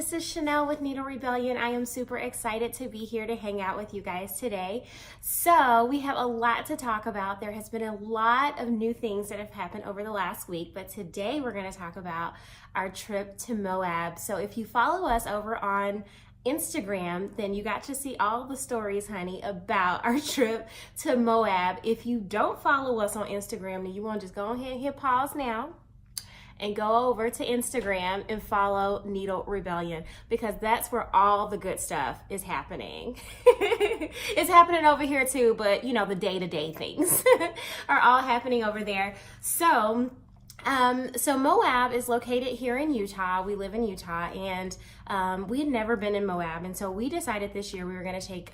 this is Chanel with Needle Rebellion. I am super excited to be here to hang out with you guys today. So we have a lot to talk about. There has been a lot of new things that have happened over the last week, but today we're going to talk about our trip to Moab. So if you follow us over on Instagram, then you got to see all the stories, honey, about our trip to Moab. If you don't follow us on Instagram, then you want to just go ahead and hit pause now and go over to Instagram and follow Needle Rebellion, because that's where all the good stuff is happening. It's happening over here too, but you know, the day-to-day things are all happening over there. So Moab is located here in Utah. We live in Utah, and we had never been in Moab, and so we decided this year we were going to take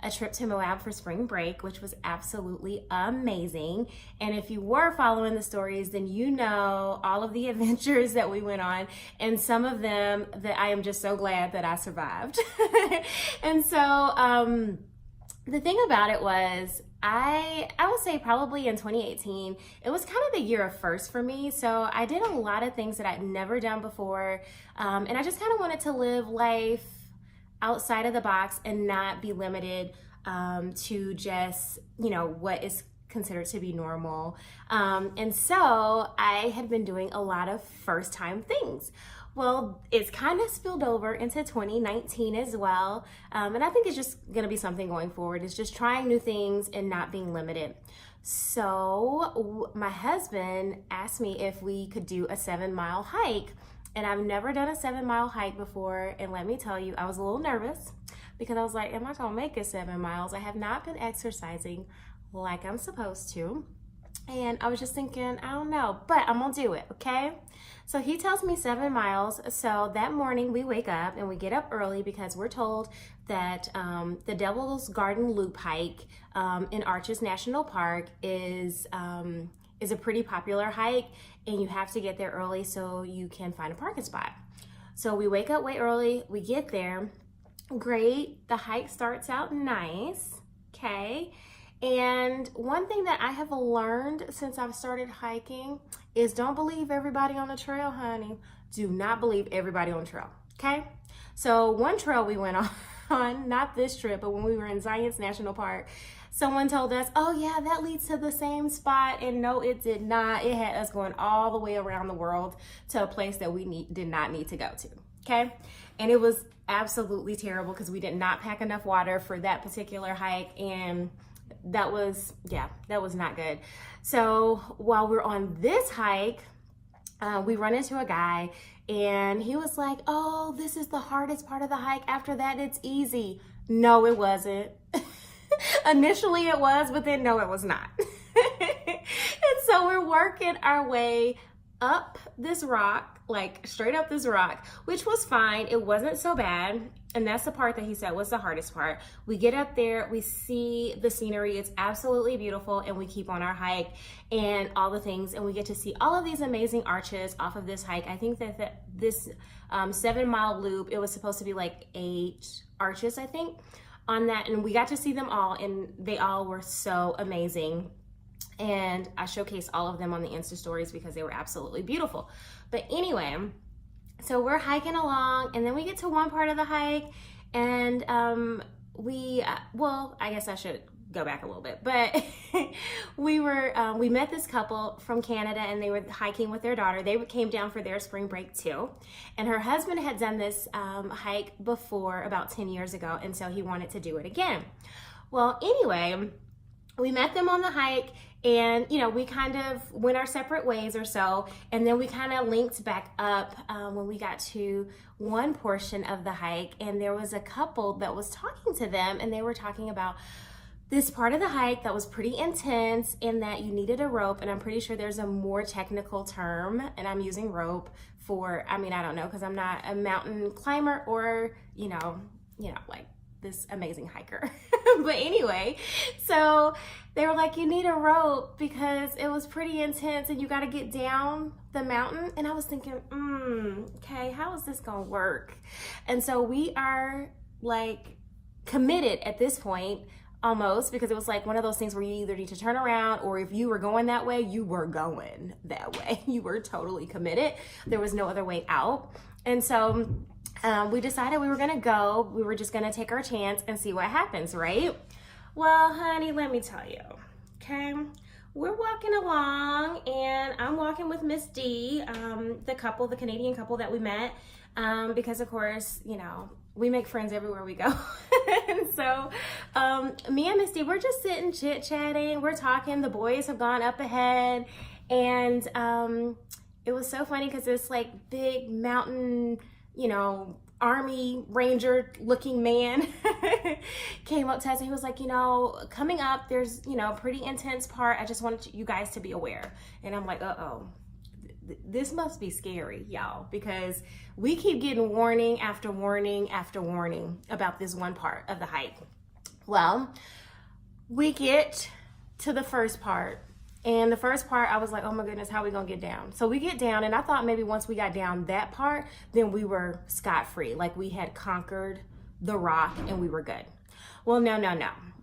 a trip to Moab for spring break, which was absolutely amazing. And if you were following the stories, then you know all of the adventures that we went on, and some of them that I am just so glad that I survived. And so the thing about it was, I would say probably in 2018, it was kind of the year of first for me. So I did a lot of things that I'd never done before. And I just kind of wanted to live life outside of the box and not be limited to just, you know, what is considered to be normal. And so I had been doing a lot of first time things. Well, it's kind of spilled over into 2019 as well. And I think it's just going to be something going forward. It's just trying new things and not being limited. So my husband asked me if we could do a 7-mile hike. And I've never done a 7-mile hike before. And let me tell you, I was a little nervous because I was like, am I going to make it 7 miles? I have not been exercising like I'm supposed to. And I was just thinking, I don't know, but I'm gonna do it, okay? So he tells me 7 miles. So that morning we wake up and we get up early because we're told that the Devil's Garden Loop hike in Arches National Park is a pretty popular hike, and you have to get there early so you can find a parking spot. So we wake up way early, we get there, great, the hike starts out nice, okay? And one thing that I have learned since I've started hiking is don't believe everybody on the trail, honey. Do not believe everybody on the trail, okay? So one trail we went on, not this trip, but when we were in Zions National Park, someone told us, oh yeah, that leads to the same spot. And no, it did not. It had us going all the way around the world to a place that we did not need to go to, okay? And it was absolutely terrible because we did not pack enough water for that particular hike, and that was not good. So while we're on this hike, we run into a guy, and he was like, oh, this is the hardest part of the hike. After that, it's easy. No, it wasn't. Initially it was, but then no, it was not. And so we're working our way up this rock, like straight up this rock, which was fine. It wasn't so bad. And that's the part that he said was the hardest part. We get up there, we see the scenery. It's absolutely beautiful. And we keep on our hike and all the things. And we get to see all of these amazing arches off of this hike. I think that this 7-mile loop, it was supposed to be like 8 arches, I think, on that. And we got to see them all, and they all were so amazing. And I showcased all of them on the Insta stories because they were absolutely beautiful. But anyway, so we're hiking along, and then we get to one part of the hike, and well, I guess I should go back a little bit, but we met this couple from Canada, and they were hiking with their daughter. They came down for their spring break too, and her husband had done this hike before about 10 years ago, and so he wanted to do it again. Well, anyway, we met them on the hike, and you know, we kind of went our separate ways or so, and then we kind of linked back up when we got to one portion of the hike, and there was a couple that was talking to them, and they were talking about this part of the hike that was pretty intense, in that you needed a rope, and I'm pretty sure there's a more technical term, and I'm using rope for, I mean, I don't know, because I'm not a mountain climber or, you know, like this amazing hiker. But anyway, so they were like, you need a rope because it was pretty intense and you got to get down the mountain. And I was thinking, okay, how is this gonna work? And so we are like committed at this point, almost, because it was like one of those things where you either need to turn around, or if you were going that way, you were going that way. You were totally committed. There was no other way out. And so we decided we were gonna go. We were just gonna take our chance and see what happens, right? Well, honey, let me tell you, okay? We're walking along, and I'm walking with Miss D, the Canadian couple that we met, because of course, you know, we make friends everywhere we go. And so me and Miss D, we're just sitting chit-chatting, we're talking, the boys have gone up ahead, and it was so funny because this like big mountain, you know, Army Ranger looking man came up to us and he was like, you know, coming up, there's, you know, a pretty intense part. I just wanted you guys to be aware. And I'm like, uh-oh, this must be scary, y'all, because we keep getting warning after warning after warning about this one part of the hike. Well, we get to the first part. And the first part, I was like, oh my goodness, how are we gonna get down? So we get down, and I thought maybe once we got down that part, then we were scot-free. Like we had conquered the rock and we were good. Well, no.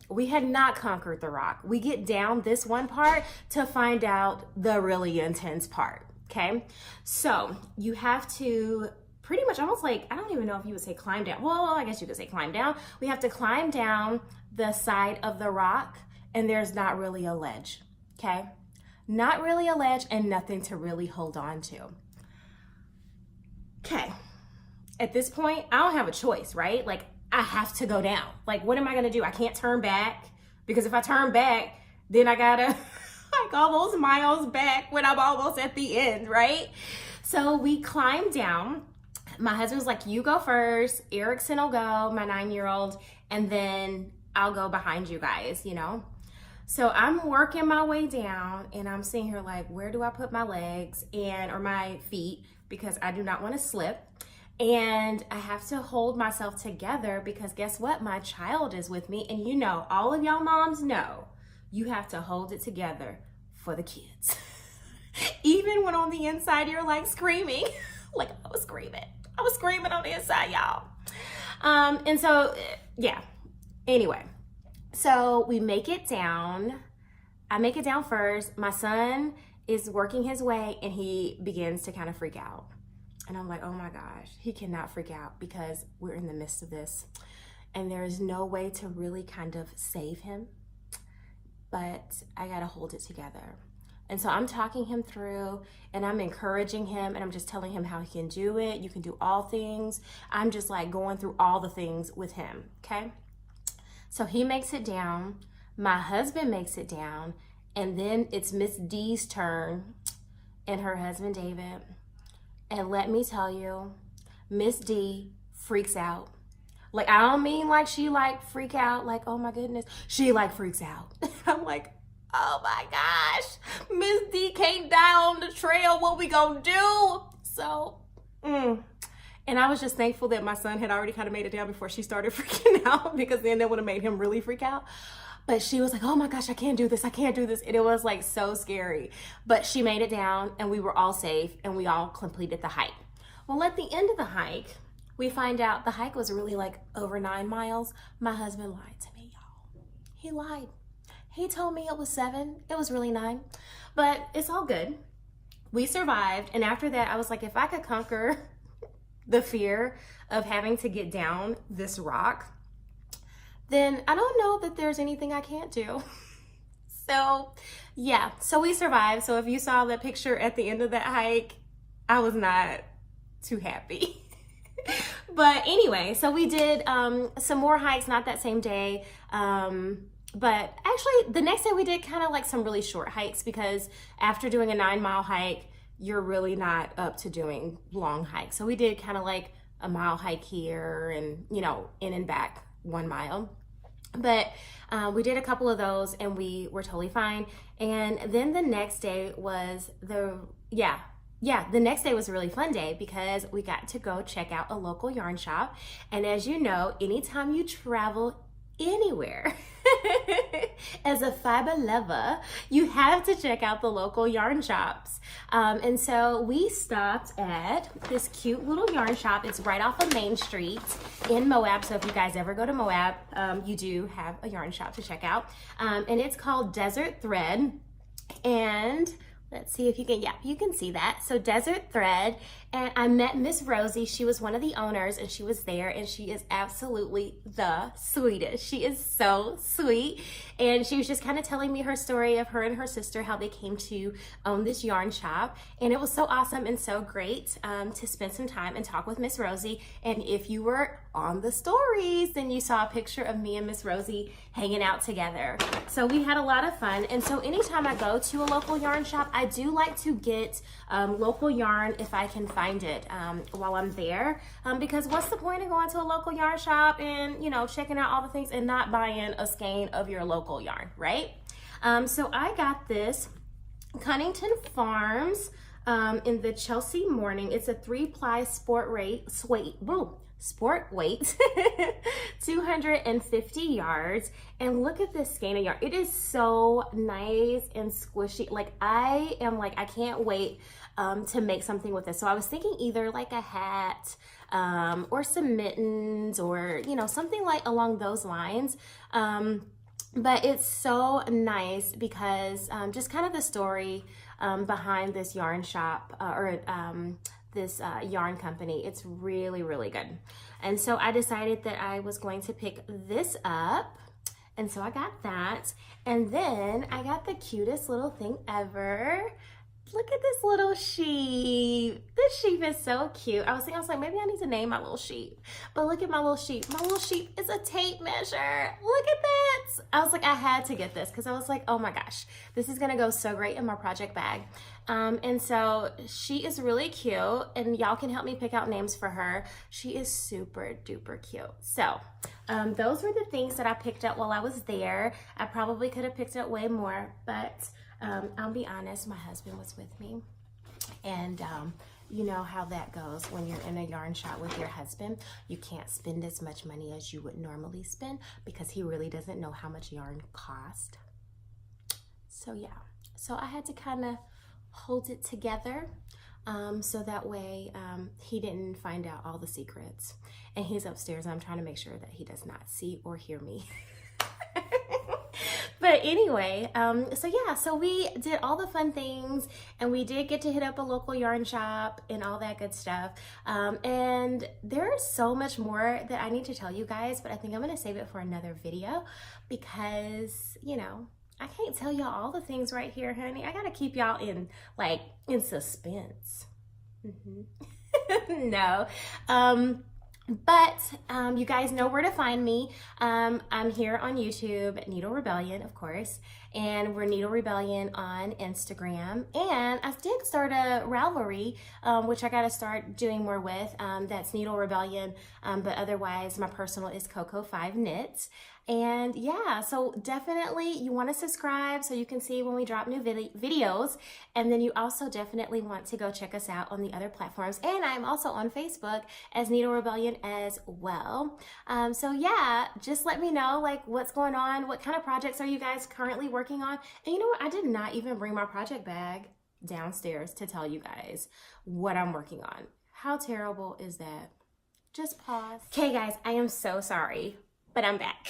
We had not conquered the rock. We get down this one part to find out the really intense part, okay? So you have to pretty much almost like, I don't even know if you would say climb down. Well, I guess you could say climb down. We have to climb down the side of the rock, and there's not really a ledge. Okay, not really a ledge and nothing to really hold on to. Okay, at this point, I don't have a choice, right? Like, I have to go down. Like, what am I gonna do? I can't turn back, because if I turn back, then I gotta like all those miles back when I'm almost at the end, right? So we climb down. My husband's like, you go first, Erickson will go, my 9-year-old, and then I'll go behind you guys, you know? So I'm working my way down, and I'm sitting here like, where do I put my legs or my feet, because I do not want to slip. And I have to hold myself together because guess what? My child is with me. And you know, all of y'all moms know, you have to hold it together for the kids. Even when on the inside, you're like screaming. Like I was screaming on the inside, y'all. And so, yeah, anyway. So we make it down. I make it down first. My son is working his way and he begins to kind of freak out. And I'm like, oh my gosh, he cannot freak out because we're in the midst of this. And there is no way to really kind of save him, but I gotta hold it together. And so I'm talking him through and I'm encouraging him and I'm just telling him how he can do it. You can do all things. I'm just like going through all the things with him, okay? So he makes it down, my husband makes it down, and then it's Miss D's turn and her husband David. And let me tell you, Miss D freaks out. Like, I don't mean like she like freak out, like, oh my goodness, she like freaks out. I'm like, oh my gosh, Miss D can't die on the trail, what we gonna do? So, And I was just thankful that my son had already kind of made it down before she started freaking out, because then that would have made him really freak out. But she was like, oh my gosh, I can't do this. And it was like so scary. But she made it down and we were all safe and we all completed the hike. Well, at the end of the hike, we find out the hike was really like over 9 miles. My husband lied to me, y'all. He lied. He told me it was 7. It was really 9. But it's all good. We survived. And after that, I was like, if I could conquer the fear of having to get down this rock, then I don't know that there's anything I can't do. So yeah, so we survived. So if you saw the picture at the end of that hike, I was not too happy. But anyway, so we did some more hikes, not that same day. But actually the next day we did kind of like some really short hikes, because after doing a 9-mile hike, you're really not up to doing long hikes. So we did kind of like a mile hike here and, you know, in and back 1 mile. But we did a couple of those and we were totally fine. And then the next day was the next day was a really fun day because we got to go check out a local yarn shop. And as you know, anytime you travel anywhere as a fiber lover, you have to check out the local yarn shops. And so we stopped at this cute little yarn shop. It's right off of Main Street in Moab. So if you guys ever go to Moab, you do have a yarn shop to check out. And it's called Desert Thread. And Let's see if you can, yeah, you can see that. So Desert Thread, and I met Miss Rosie. She was one of the owners and she was there, and she is absolutely the sweetest. She is so sweet. And she was just kind of telling me her story of her and her sister, how they came to own this yarn shop. And it was so awesome and so great to spend some time and talk with Miss Rosie. And if you were on the stories, then you saw a picture of me and Miss Rosie hanging out together. So we had a lot of fun. And so anytime I go to a local yarn shop, I do like to get local yarn if I can find it while I'm there, because what's the point of going to a local yarn shop and, you know, checking out all the things and not buying a skein of your local yarn, right? So I got this Cunnington Farms in the Chelsea Morning. It's a 3-ply sport weight, 250 yards. And look at this skein of yarn. It is so nice and squishy. Like I can't wait to make something with this. So I was thinking either like a hat or some mittens, or, you know, something like along those lines. But it's so nice because just kind of the story behind this yarn shop this yarn company. It's really, really good. And so I decided that I was going to pick this up. And so I got that. And then I got the cutest little thing ever. Look at this little sheep. This sheep is so cute. I was like, maybe I need to name my little sheep. But look at my little sheep. My little sheep is a tape measure. Look at that. I was like, I had to get this because I was like, oh my gosh, this is gonna go so great in my project bag. And so she is really cute, and y'all can help me pick out names for her. She is super duper cute. So those were the things that I picked up while I was there. I probably could have picked up way more, but I'll be honest, my husband was with me, and you know how that goes when you're in a yarn shop with your husband. You can't spend as much money as you would normally spend because he really doesn't know how much yarn costs. So yeah, so I had to kind of hold it together so that way he didn't find out all the secrets. And he's upstairs, and I'm trying to make sure that he does not see or hear me. But anyway, so yeah, so we did all the fun things, and we did get to hit up a local yarn shop and all that good stuff. And there's so much more that I need to tell you guys, but I think I'm gonna save it for another video because, you know, I can't tell y'all all the things right here, honey. I gotta keep y'all in suspense. No. But you guys know where to find me. I'm here on YouTube, Needle Rebellion, of course, and we're Needle Rebellion on Instagram. And I did start a Ravelry, which I got to start doing more with. That's Needle Rebellion, but otherwise my personal is Coco5 Knits. And yeah, so definitely you want to subscribe so you can see when we drop new videos. And then you also definitely want to go check us out on the other platforms. And I'm also on Facebook as Needle Rebellion as well. So yeah, just let me know like what's going on. What kind of projects are you guys currently working on? And you know what? I did not even bring my project bag downstairs to tell you guys what I'm working on. How terrible is that? Just pause. Okay guys, I am so sorry, but I'm back.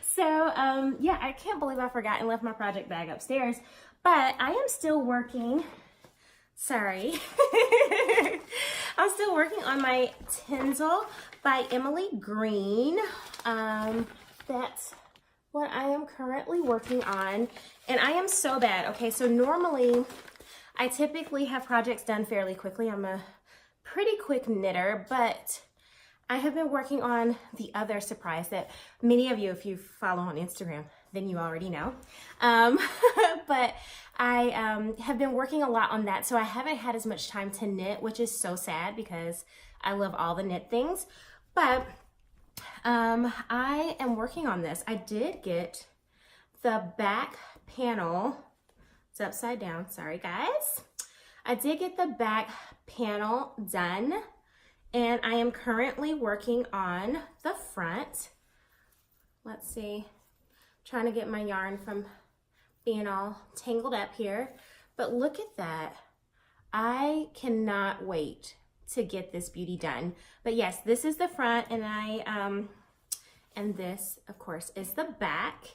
So yeah, I can't believe I forgot and left my project bag upstairs, but I am still working. Sorry. I'm still working on my Tensile by Emily Greene. That's what I am currently working on, and I am so bad. Okay, so normally I typically have projects done fairly quickly. I'm a pretty quick knitter, but I have been working on the other surprise that many of you, if you follow on Instagram, then you already know. But I have been working a lot on that, so I haven't had as much time to knit, which is so sad because I love all the knit things. But I am working on this. I did get the back panel. It's upside down. Sorry, guys. I did get the back panel done. And I am currently working on the front. Let's see, trying to get my yarn from being all tangled up here. But look at that. I cannot wait to get this beauty done. But yes, this is the front, and I And this, of course, is the back.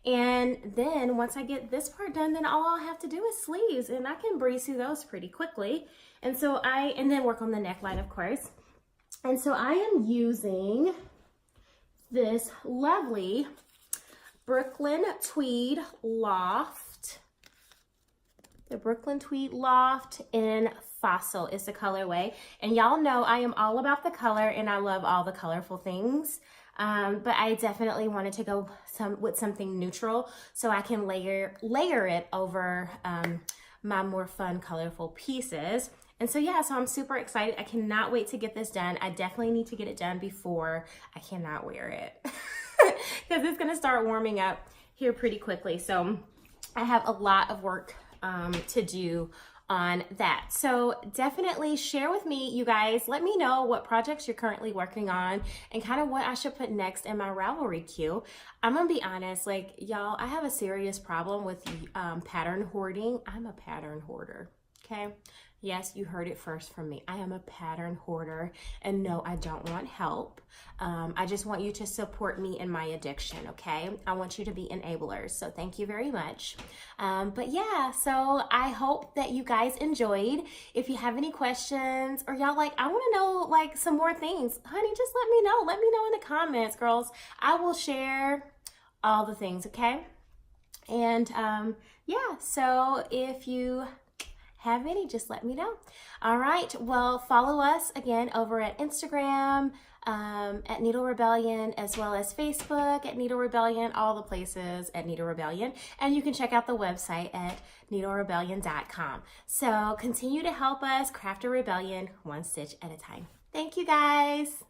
And then once I get this part done, then all I'll have to do is sleeves, and I can breeze through those pretty quickly. And so and then work on the neckline, of course. And so I am using this lovely Brooklyn Tweed Loft. The Brooklyn Tweed Loft in Fossil is the colorway. And y'all know I am all about the color, and I love all the colorful things. But I definitely wanted to go with something neutral so I can layer it over my more fun, colorful pieces. And so yeah, so I'm super excited. I cannot wait to get this done. I definitely need to get it done before I cannot wear it because it's gonna start warming up here pretty quickly. So I have a lot of work to do on that. So definitely share with me, you guys. Let me know what projects you're currently working on and kind of what I should put next in my Ravelry queue. I'm gonna be honest, like y'all, I have a serious problem with pattern hoarding. I'm a pattern hoarder, okay? Yes, you heard it first from me. I am a pattern hoarder, and no, I don't want help. I just want you to support me in my addiction, okay? I want you to be enablers, so thank you very much. But yeah, so I hope that you guys enjoyed. If you have any questions, or y'all like, I wanna know like some more things, honey, just let me know. Let me know in the comments, girls. I will share all the things, okay? And yeah, so if you have any, just let me know. All right, well, follow us again over at Instagram, at Needle Rebellion, as well as Facebook at Needle Rebellion, all the places at Needle Rebellion. And you can check out the website at needlerebellion.com. So continue to help us craft a rebellion one stitch at a time. Thank you guys.